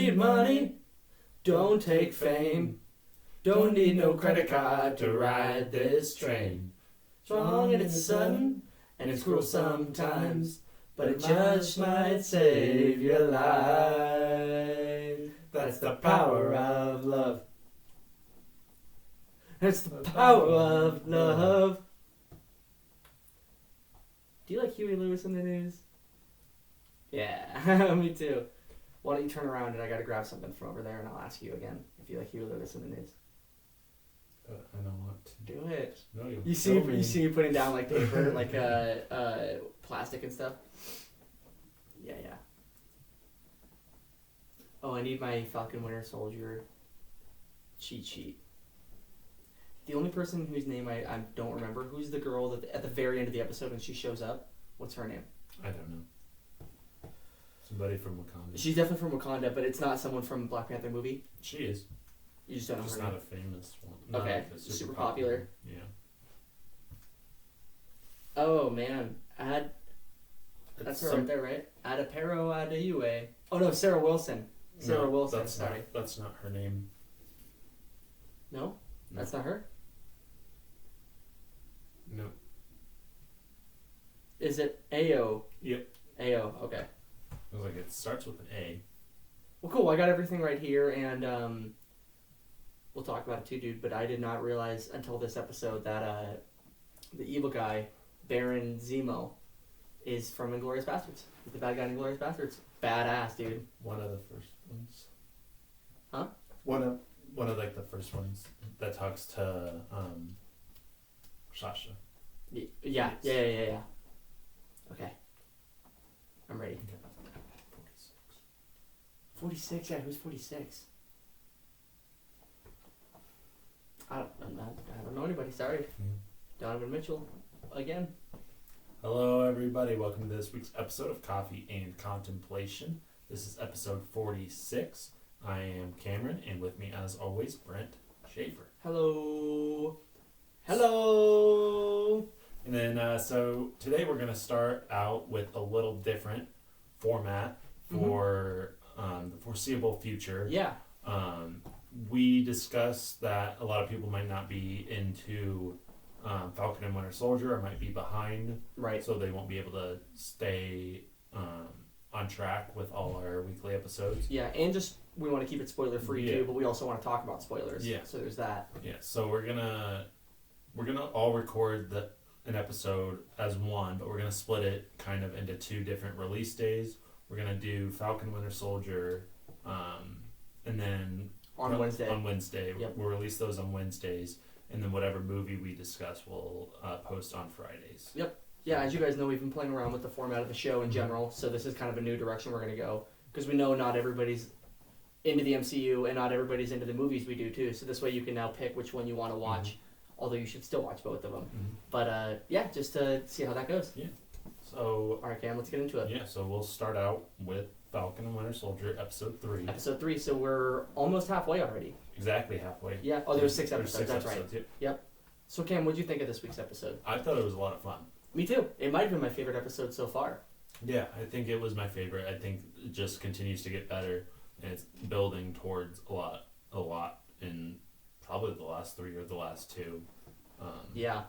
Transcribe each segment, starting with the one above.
need money, don't take fame. Don't need no credit card to ride this train. Strong and it's sudden, and it's cruel sometimes, but it just might save your life. That's the power of love. That's the power of love. Do you like Huey Lewis in the News? Yeah, me too. Why don't you turn around and I gotta grab something from over there and I'll ask you again if you like Huey Lewis in the News. I don't want to do it. No, you see me putting down like paper, like plastic and stuff. Yeah. Oh, I need my Falcon Winter Soldier cheat sheet. The only person whose name I don't remember, who's the girl that at the very end of the episode when she shows up? What's her name? I don't know. Somebody from Wakanda. She's definitely from Wakanda, but it's not someone from Black Panther movie. She is. You just don't know her name. Not a famous one. Not Okay, like super popular. Yeah. Oh man, that's her right there, right? Adapero Adeyue. Oh no, Sarah Wilson. Sarah Wilson. Sorry, that's not her name. No, that's not her. No. Is it Ao? Yep. Ao. Okay. I was like, it starts with an A. Well, cool. I got everything right here, and we'll talk about it too, dude. But I did not realize until this episode that the evil guy, Baron Zemo, is from Inglourious Basterds. He's the bad guy in Inglourious Basterds. Badass, dude. One of the first ones. Huh? One of like the first ones that talks to Sasha. Yeah. Okay. I'm ready. Okay. 46. Yeah, who's 46? I don't know anybody. Sorry. Donovan Mitchell, again. Hello, everybody. Welcome to this week's episode of Coffee and Contemplation. This is episode 46. I am Cameron, and with me, as always, Brent Schaefer. Hello. And then, so today we're going to start out with a little different format for the foreseeable future. Yeah. We discussed that a lot of people might not be into Falcon and Winter Soldier, or might be behind. Right. So they won't be able to stay on track with all our weekly episodes. Yeah, and just we want to keep it spoiler free Yeah. too, but we also want to talk about spoilers. Yeah. So there's that. Yeah. So we're gonna all record an episode as one, but we're gonna split it kind of into two different release days. We're gonna do Falcon Winter Soldier, and then on Wednesday. On Wednesday, yep. We'll release those on Wednesdays, and then whatever movie we discuss, we'll post on Fridays. Yep. Yeah, as you guys know, we've been playing around with the format of the show in general, so this is kind of a new direction we're gonna go because we know not everybody's into the MCU and not everybody's into the movies we do too. So this way you can now pick which one you want to watch. Although you should still watch both of them. But yeah, just to see how that goes. Yeah. So all right, Cam, let's get into it. Yeah, so we'll start out with Falcon and Winter Soldier, episode 3. Episode 3, so we're almost halfway already. Exactly halfway. Yeah. Oh, there's 6 episodes. There's 6 That's episodes, right. Yep. So Cam, what'd you think of this week's episode? I thought it was a lot of fun. Me too. It might have been my favorite episode so far. Yeah, I think it was my favorite. I think it just continues to get better, and it's building towards a lot in probably the last 3 or the last 2. Yeah,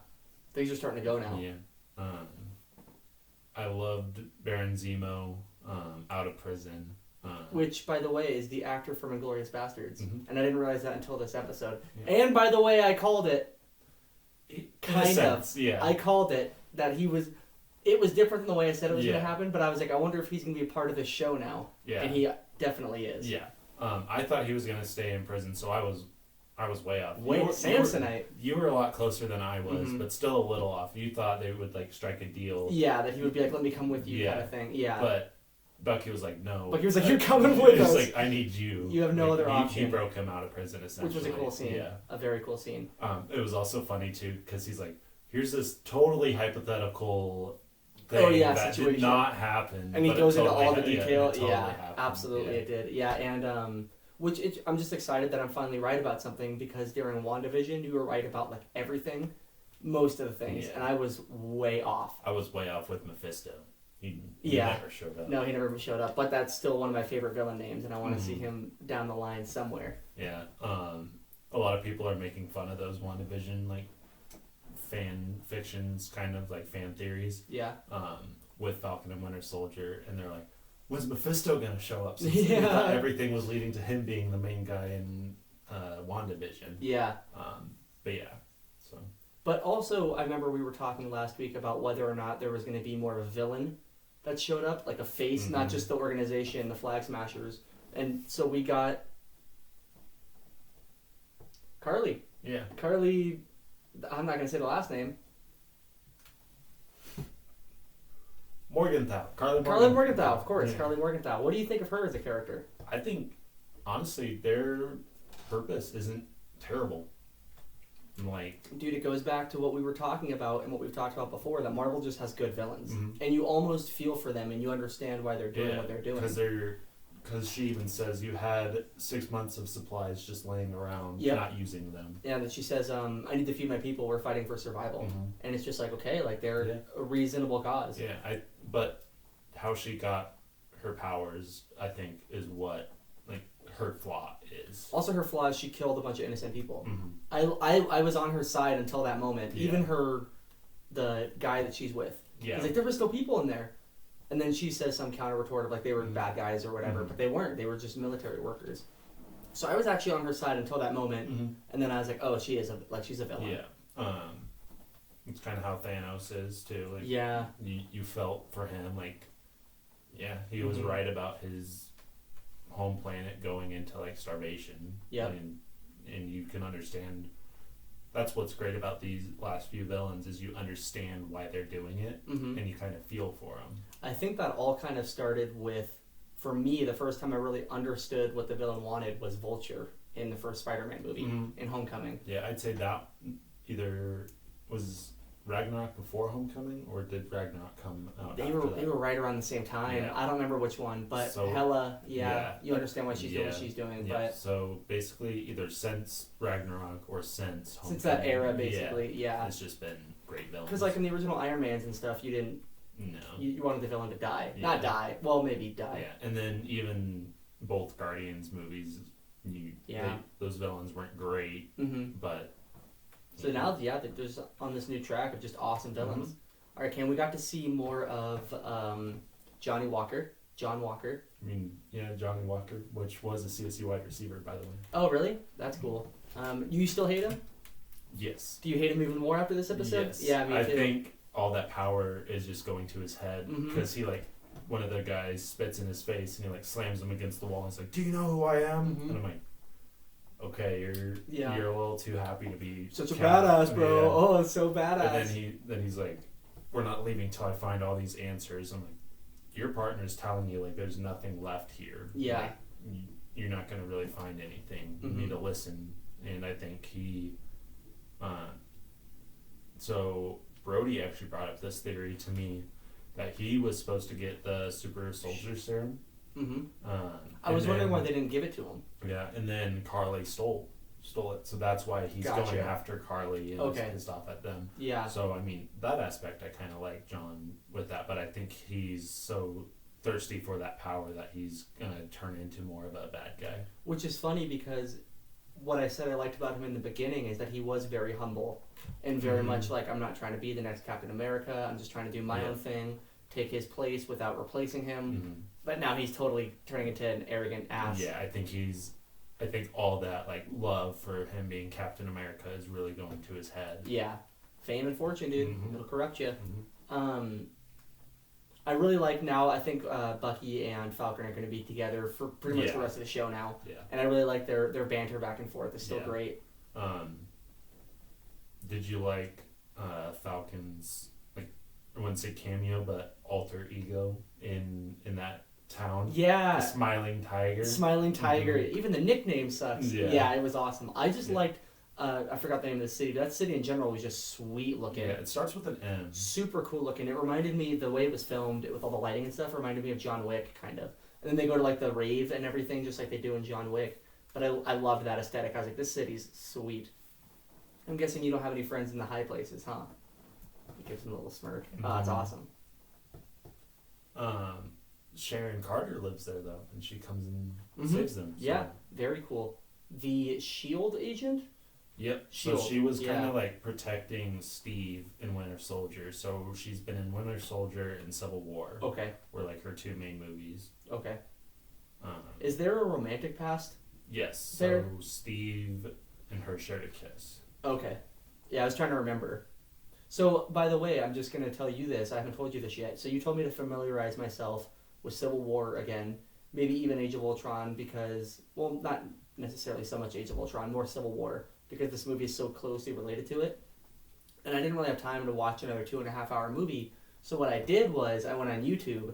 things are starting to go now. Yeah. I loved Baron Zemo out of prison. Which, by the way, is the actor from Inglourious Basterds. Mm-hmm. And I didn't realize that until this episode. Yeah. And by the way, I called it. Kind of. Yeah. I called it that he was... It was different than the way I said it was going Yeah. to happen, but I was like, I wonder if he's going to be a part of this show now. Yeah. And he definitely is. Yeah. I thought he was going to stay in prison, so I was way off. Samsonite. You were a lot closer than I was, but still a little off. You thought they would like strike a deal. Yeah, that he would be like, let me come with you kind of thing. Yeah. But Bucky was like, no. Bucky was like, you're coming with us. He was like, I need you. You have no other option. He broke him out of prison, essentially. Which was a cool scene. Yeah. A very cool scene. It was also funny, too, because he's like, here's this totally hypothetical thing that situation. did not happen. And he goes into all the detail. Totally absolutely it did. Yeah, and I'm just excited that I'm finally right about something because during WandaVision, you were right about like everything, most of the things, and I was way off. I was way off with Mephisto. he Yeah. never showed up. No, he never showed up. But that's still one of my favorite villain names, and I want to see him down the line somewhere. Yeah. A lot of people are making fun of those WandaVision like fan fictions, kind of like fan theories. Yeah. With Falcon and Winter Soldier, and they're like, when's Mephisto gonna show up? Since Yeah. they thought everything was leading to him being the main guy in WandaVision. Yeah. But yeah, so. But also, I remember we were talking last week about whether or not there was going to be more of a villain that showed up, like a face, not just the organization, the Flag Smashers. And so we got Carly. Yeah. Carly, I'm not going to say the last name. Morgenthau. Carly Morgenthau, of course. Yeah. Carly Morgenthau. What do you think of her as a character? I think, honestly, their purpose isn't terrible. Like, Dude, it goes back to what we were talking about and what we've talked about before, that Marvel just has good villains. Mhm. And you almost feel for them and you understand why they're doing what they're doing. Because she even says you had 6 months of supplies just laying around, Yep. not using them. Yeah, that she says, I need to feed my people, we're fighting for survival. And it's just like, okay, like they're a reasonable cause. Yeah, but how she got her powers, I think, is what, like, her flaw is. Also, her flaw is she killed a bunch of innocent people. Mm-hmm. I was on her side until that moment. Yeah. Even the guy that she's with. Yeah. He's like, there were still people in there. And then she says some counter retort of like they were bad guys or whatever, but they weren't. They were just military workers. So I was actually on her side until that moment, and then I was like, oh, she's a villain. Yeah. It's kind of how Thanos is too. Like, yeah. You felt for him, like, yeah, he was right about his home planet going into like starvation. Yeah. And you can understand. That's what's great about these last few villains is you understand why they're doing it, and you kind of feel for them. I think that all kind of started with, for me, the first time I really understood what the villain wanted was Vulture in the first Spider-Man movie, in Homecoming. Yeah, I'd say that either was Ragnarok before Homecoming, or did Ragnarok come out They after were that? they were right around the same time. Yeah. I don't remember which one, but So, Hela, yeah. you understand why she's doing what she's doing. Yeah, But so basically either since Ragnarok or since Homecoming. since that era, basically, yeah. It's just been great villains. Because like in the original Iron Mans and stuff, you didn't. No. You wanted the villain to die. Yeah. Not die. Well, maybe die. Yeah, and then even both Guardians movies, those villains weren't great, but. So now, they're just on this new track of just awesome villains. All right, Cam, we got to see more of John Walker. I mean, yeah, Johnny Walker, which was a CSU wide receiver, by the way. Oh, really? That's cool. You still hate him? Yes. Do you hate him even more after this episode? Yes. Yeah, me too. I think all that power is just going to his head because he one of the guys spits in his face and he like slams him against the wall and he's like, "Do you know who I am?" And I'm like, "Okay, you're a little too happy to be such a badass, bro. Yeah. Oh, it's so badass." And then he's like, "We're not leaving till I find all these answers." I'm like, "Your partner's telling you like there's nothing left here. Yeah, like, you're not gonna really find anything. You need to listen." And I think he, so Brody actually brought up this theory to me that he was supposed to get the super soldier serum. I was wondering why they didn't give it to him. Yeah, and then Carly stole it, so that's why he's going after Carly and is pissed off at them. Yeah. So I mean, that aspect I kind of like John with that, but I think he's so thirsty for that power that he's gonna turn into more of a bad guy. Which is funny because what I said I liked about him in the beginning is that he was very humble and very much like, I'm not trying to be the next Captain America. I'm just trying to do my own thing, take his place without replacing him. But now he's totally turning into an arrogant ass. Yeah, I think all that like love for him being Captain America is really going to his head. Yeah, fame and fortune, dude. It'll corrupt you. I really like now. I think Bucky and Falcon are going to be together for pretty much the rest of the show now. Yeah. And I really like their banter back and forth. It's still great. Did you like Falcon's, like, I wouldn't say cameo, but alter ego in that town? Yeah. The Smiling Tiger. Smiling Tiger. Even the nickname sucks. Yeah. It was awesome. I just liked, I forgot the name of the city, but that city in general was just sweet looking. Yeah, it starts with an M. Super cool looking. It reminded me, the way it was filmed with all the lighting and stuff, reminded me of John Wick, kind of. And then they go to like the rave and everything, just like they do in John Wick. But I loved that aesthetic. I was like, this city's sweet. I'm guessing you don't have any friends in the high places, huh? He gives him a little smirk. Oh, that's awesome. Sharon Carter lives there though, and she comes and saves them. So. Yeah, very cool. The Shield agent. Yep. Shield. So she was kind of like protecting Steve in Winter Soldier. So she's been in Winter Soldier and Civil War. Okay. Were like her 2 main movies. Okay. Is there a romantic past? Yes. There? So Steve and her shared a kiss. Okay. Yeah, I was trying to remember. So, by the way, I'm just going to tell you this. I haven't told you this yet. So you told me to familiarize myself with Civil War again. Maybe even Age of Ultron because, well, not necessarily so much Age of Ultron, more Civil War because this movie is so closely related to it. And I didn't really have time to watch another 2.5-hour movie. So what I did was I went on YouTube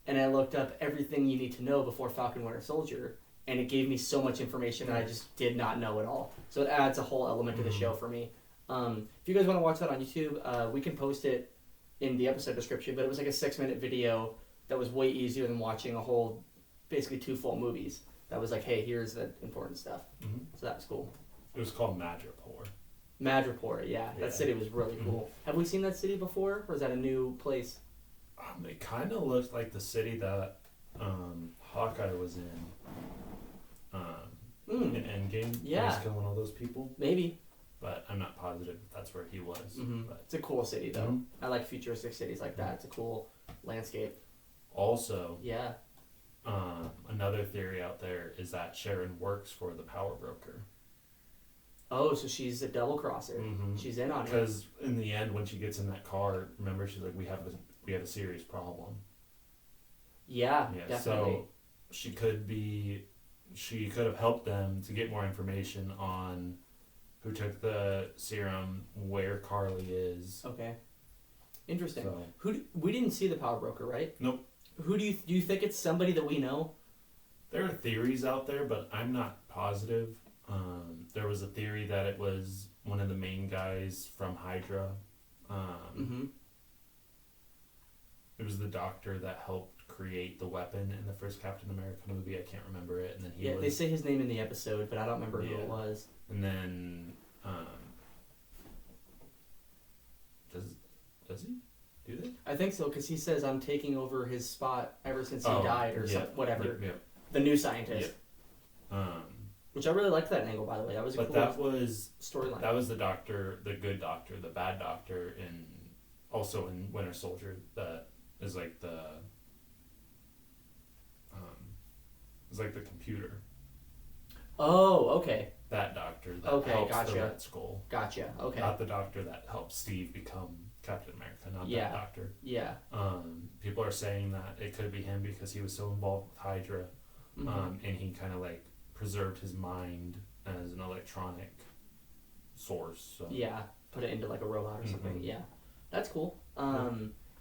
and I looked up everything you need to know before Falcon Winter Soldier. And it gave me so much information that I just did not know at all. So it adds a whole element to the show for me. If you guys want to watch that on YouTube, we can post it in the episode description. But it was like a 6-minute video that was way easier than watching a whole, basically 2 full movies. That was like, hey, here's the important stuff. Mm-hmm. So that was cool. It was called Madripoor. Madripoor, yeah. That city was really cool. Have we seen that city before, or is that a new place? It kind of looked like the city that Hawkeye was in. In Endgame. Yeah. He's killing all those people. Maybe. But I'm not positive if that's where he was. But. It's a cool city, though. I like futuristic cities like that. It's a cool landscape. Also, yeah. Another theory out there is that Sharon works for the power broker. Oh, so she's a double crosser. She's in on it. Because in the end, when she gets in that car, remember she's like, "We have a serious problem." Yeah, definitely. So she could have helped them to get more information on who took the serum, where Carly is. Okay. Interesting. So. We didn't see the power broker, right? Nope. Who do you think it's somebody that we know? There are theories out there, but I'm not positive. There was a theory that it was one of the main guys from Hydra. It was the doctor that helped create the weapon in the first Captain America movie. I can't remember it. And then they say his name in the episode, but I don't remember who it was. And then, does he do that? I think so, because he says I'm taking over his spot ever since he died or something, whatever. Yeah. The new scientist. Yeah. Which I really liked that angle, by the way. That was a cool storyline. That was the doctor, the good doctor, the bad doctor, also in Winter Soldier. That is like the computer. Oh, okay. That doctor that helps the Red Skull. Gotcha. Okay. Not the doctor that helps Steve become Captain America. Not that doctor. Yeah. People are saying that it could be him because he was so involved with Hydra, and he kind of like preserved his mind as an electronic source. So. Yeah, put it into like a robot or something. Yeah, that's cool.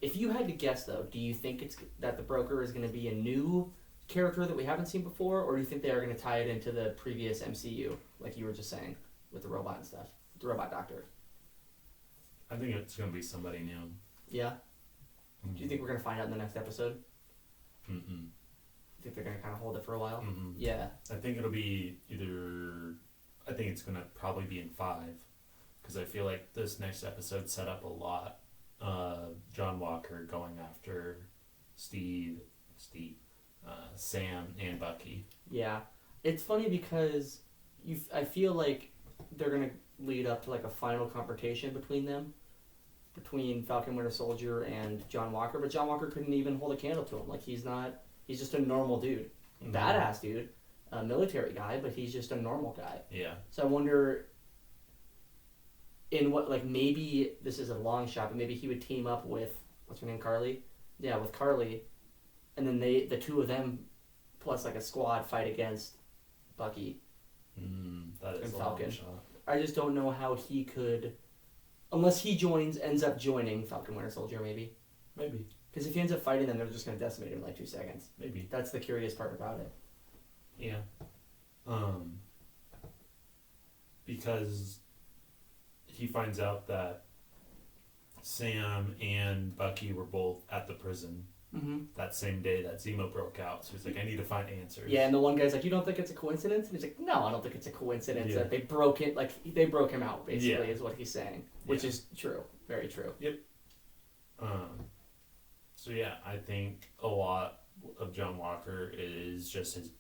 If you had to guess though, do you think it's that the broker is going to be a new character that we haven't seen before, or do you think they are going to tie it into the previous MCU, like you were just saying, with the robot and stuff, the robot doctor? I think it's going to be somebody new. Yeah? Do you think we're going to find out in the next episode? You think they're going to kind of hold it for a while? Yeah. I think it'll be I think it's going to probably be in 5, because I feel like this next episode set up a lot. John Walker going after Sam and Bucky. Yeah. It's funny because I feel like they're going to lead up to like a final confrontation between Falcon Winter Soldier and John Walker, but John Walker couldn't even hold a candle to him. Like he's just a normal dude. Badass dude. A military guy, but he's just a normal guy. Yeah. So I wonder in what, like maybe this is a long shot, but maybe he would team up with, what's her name, Carly? Yeah, with Carly. And then the two of them, plus like a squad, fight against Bucky that is and a Falcon. long shot. I just don't know how he could, unless he ends up joining Falcon Winter Soldier, maybe. Maybe. Because if he ends up fighting them, they're just going to decimate him in like 2 seconds. Maybe. That's the curious part about it. Yeah. Because he finds out that Sam and Bucky were both at the prison that same day that Zemo broke out. So he's like, I need to find answers. Yeah, and the one guy's like, you don't think it's a coincidence? And he's like, no, I don't think it's a coincidence that they broke it. Like, they broke him out, basically, is what he's saying. Which is true. Very true. Yep. So yeah, I think a lot of John Walker is just his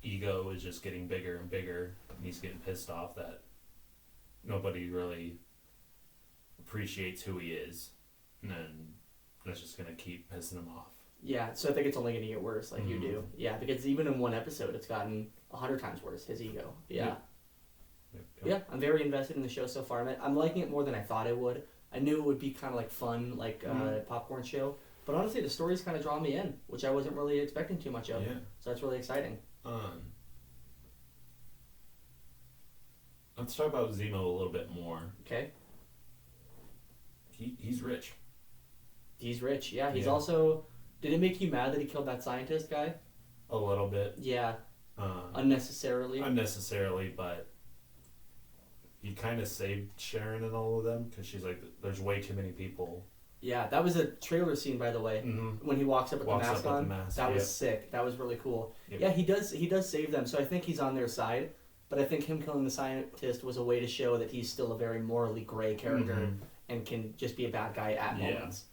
ego is just getting bigger and bigger, and he's getting pissed off that nobody really appreciates who he is, and then that's just gonna keep pissing him off. Yeah, so I think it's only going to get worse, like you do. Yeah, because even in one episode, it's gotten 100 times worse, his ego. Yeah. Yeah, I'm very invested in the show so far. I'm liking it more than I thought I would. I knew it would be kind of like fun, like popcorn show. But honestly, the story's kind of drawn me in, which I wasn't really expecting too much of. Yeah. So that's really exciting. Let's talk about Zemo a little bit more. Okay. He's rich. He's rich, yeah. He's also... Did it make you mad that he killed that scientist guy? A little bit. Yeah. Unnecessarily. Unnecessarily, but he kind of saved Sharon and all of them because she's like, there's way too many people. Yeah, that was a trailer scene, by the way. Mm-hmm. When he walks up with the mask on. That was sick. That was really cool. Yep. Yeah, he does save them, so I think he's on their side. But I think him killing the scientist was a way to show that he's still a very morally gray character and can just be a bad guy at moments.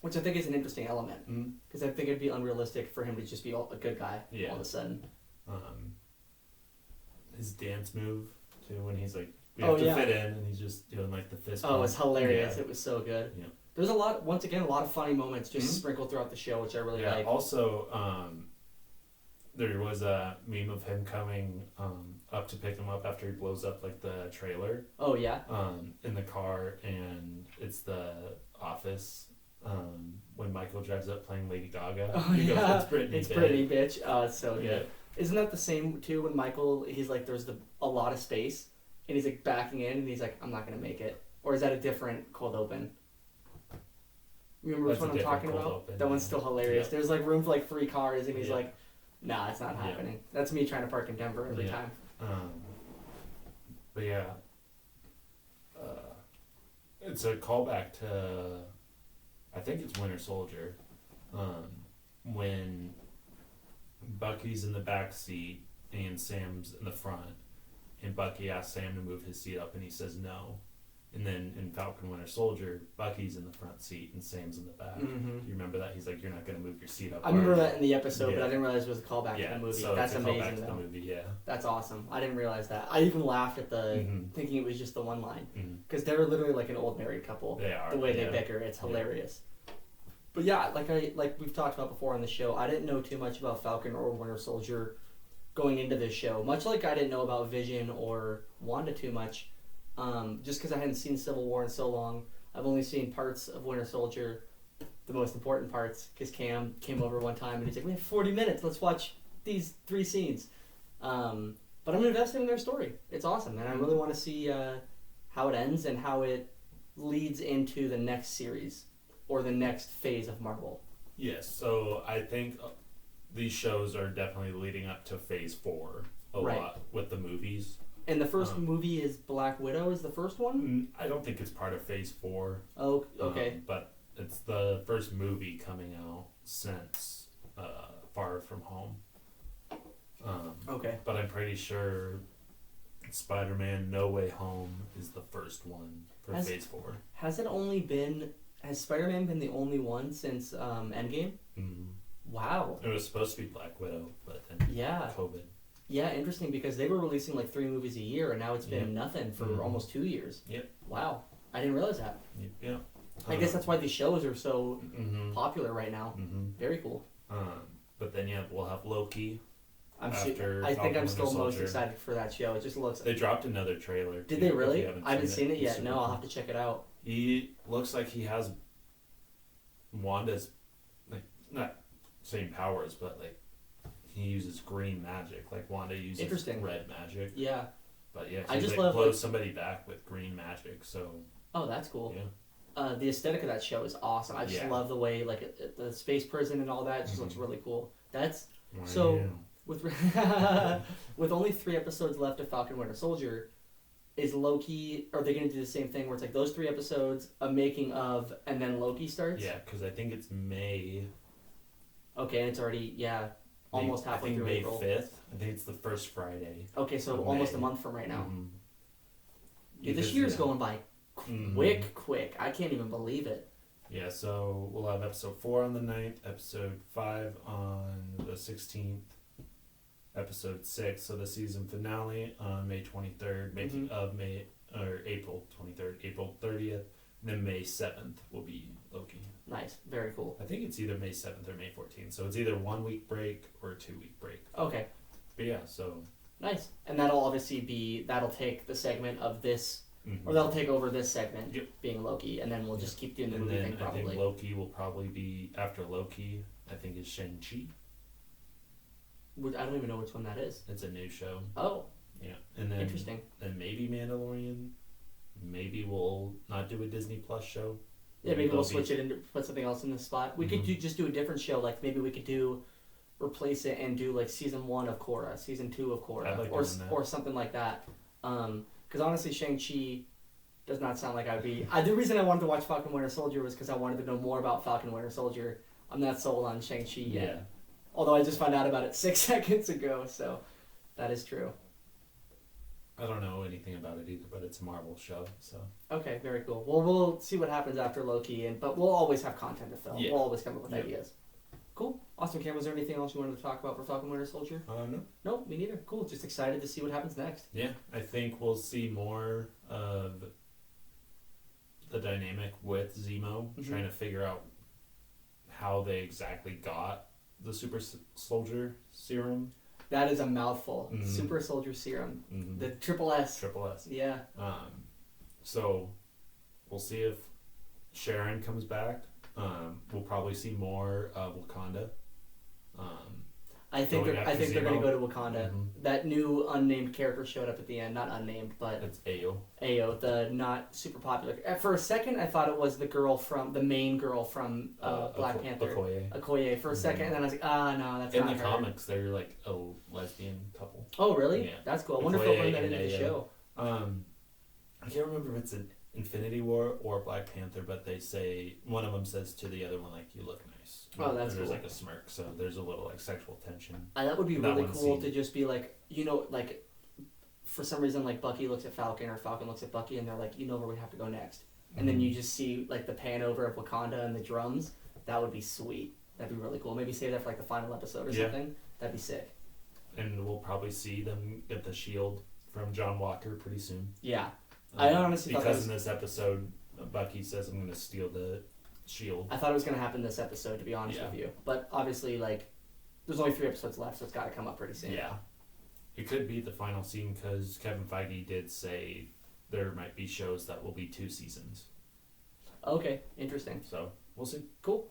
Which I think is an interesting element. Because I think it'd be unrealistic for him to just be a good guy all of a sudden. His dance move, too, when he's like, we have to fit in, and he's just doing like the fist bump. Oh, it's hilarious. Yeah. It was so good. Yeah. There's a lot of funny moments just sprinkled throughout the show, which I really like. Also, there was a meme of him coming up to pick him up after he blows up like the trailer. Oh, yeah? In the car, and it's the office. When Michael drives up playing Lady Gaga. Oh, he goes, it's Britney, it's Britney, bitch. Oh, it's so good. Isn't that the same, too, when Michael, he's like, there's a lot of space, and he's like backing in, and he's like, I'm not going to make it. Or is that a different cold open? Remember which one I'm talking about? Open, that one's still hilarious. Yep. There's like room for like 3 cars, and he's like, nah, it's not happening. That's me trying to park in Denver every time. But yeah. It's a callback to... I think it's Winter Soldier, when Bucky's in the back seat and Sam's in the front, and Bucky asks Sam to move his seat up, and he says no. And then in Falcon Winter Soldier, Bucky's in the front seat and Sam's in the back. Mm-hmm. You remember that? He's like, "You're not going to move your seat up." I remember that in the episode, but I didn't realize it was a callback to the movie. So that's it's a amazing. Callback to the movie, That's awesome. I didn't realize that. I even laughed at the thinking it was just the one line because they're literally like an old married couple. They are. The way they bicker, it's hilarious. But yeah, like we've talked about before on the show, I didn't know too much about Falcon or Winter Soldier going into this show. Much like I didn't know about Vision or Wanda too much. Just because I hadn't seen Civil War in so long. I've only seen parts of Winter Soldier, the most important parts, because Cam came over one time and he's like, we have 40 minutes, let's watch these 3 scenes. But I'm invested in their story. It's awesome, and I really want to see how it ends and how it leads into the next series or the next phase of Marvel. Yes, so I think these shows are definitely leading up to Phase 4 a lot with the movies. And the first movie is Black Widow is the first one? I don't think it's part of Phase 4. Oh, okay. But it's the first movie coming out since Far From Home. Okay. But I'm pretty sure Spider-Man No Way Home is the first one for Phase 4. Has Spider-Man been the only one since Endgame? Mm-hmm. Wow. It was supposed to be Black Widow, but then COVID. Yeah, interesting, because they were releasing like 3 movies a year, and now it's been nothing for almost 2 years. Yep. Wow. I didn't realize that. Yeah. I guess that's why these shows are so popular right now. Very cool. But then, we'll have Loki. I think I'm still most excited for that show. It just looks... They dropped another trailer. Did they really? I haven't seen it yet. No, I'll have to check it out. He looks like he has Wanda's, like, not same powers, but like he uses green magic, like Wanda uses red magic. Yeah. But yeah, I just like, blows love somebody back with green magic. So. Oh, that's cool. Yeah. The aesthetic of that show is awesome. I just love the way like the space prison and all that. It just looks really cool. That's with with only 3 episodes left of Falcon Winter Soldier. Is Loki? Are they going to do the same thing where it's like those 3 episodes, a making of, and then Loki starts? Yeah, because I think it's May. Okay, and it's already almost halfway through April. May 5th. I think it's the first Friday. Okay, so almost a month from right now. Mm-hmm. Dude, this year's going by quick. I can't even believe it. Yeah, so we'll have episode 4 on the 9th, episode 5 on the 16th, episode 6, so the season finale on May 23rd, making of April 23rd, April 30th, and then May 7th will be Loki. Nice, very cool. I think it's either May 7th or May 14th, so it's either 1 week break or a 2 week break. Okay. But yeah, so. Nice. And that'll obviously that'll take the segment of this, or that'll take over this segment, being Loki, and then we'll just keep doing the movie thing probably. I think Loki will probably be, after Loki, I think is Shang-Chi. I don't even know which one that is. It's a new show. Oh. Yeah. And then, interesting. Then maybe Mandalorian. Maybe we'll not do a Disney Plus show. Yeah, maybe we'll switch it and put something else in the spot. We could just do a different show. Like maybe we could replace it and do like season 1 of Korra, season 2 of Korra, or something like that. Because honestly, Shang-Chi does not sound like I'd be. The reason I wanted to watch Falcon Winter Soldier was because I wanted to know more about Falcon Winter Soldier. I'm not sold on Shang-Chi yet. Yeah. Although I just found out about it 6 seconds ago, so that is true. I don't know anything about it either, but it's a Marvel show, so. Okay, very cool. Well, we'll see what happens after Loki, but we'll always have content to fill. Yeah. We'll always come up with ideas. Cool. Awesome, Cam. Was there anything else you wanted to talk about for Falcon Winter Soldier? No. No, me neither. Cool. Just excited to see what happens next. Yeah, I think we'll see more of the dynamic with Zemo, trying to figure out how they exactly got the super soldier serum. That is a mouthful. Super soldier serum. The triple S. Triple S. Yeah. So we'll see if Sharon comes back. We'll probably see more of Wakanda. I think they're going to go to Wakanda. That new unnamed character showed up at the end. Not unnamed, but it's Ayo. Ayo, the not super popular. For a second, I thought it was the main girl from Black Panther. Okoye. For a second, and then I was like, no, that's not her. In the comics, they're like a lesbian couple. Oh, really? Yeah. That's cool. I wonder if they'll bring that into the show. I can't remember if it's an Infinity War or Black Panther, but they say one of them says to the other one like, "You look nice." Oh, that's cool. There's like a smirk, so there's a little like sexual tension. That would be really cool to just be like, like for some reason like Bucky looks at Falcon or Falcon looks at Bucky and they're like, where we have to go next, and then you just see like the pan over of Wakanda and the drums. That would be sweet. That'd be really cool. Maybe save that for like the final episode or something. That'd be sick. And we'll probably see them get the shield from John Walker pretty soon. Yeah. I honestly thought because in this episode, Bucky says, "I'm going to steal the shield." I thought it was going to happen this episode, to be honest with you. But obviously, like, there's only 3 episodes left, so it's got to come up pretty soon. Yeah. It could be the final scene because Kevin Feige did say there might be shows that will be 2 seasons. Okay, interesting. So, we'll see. Cool.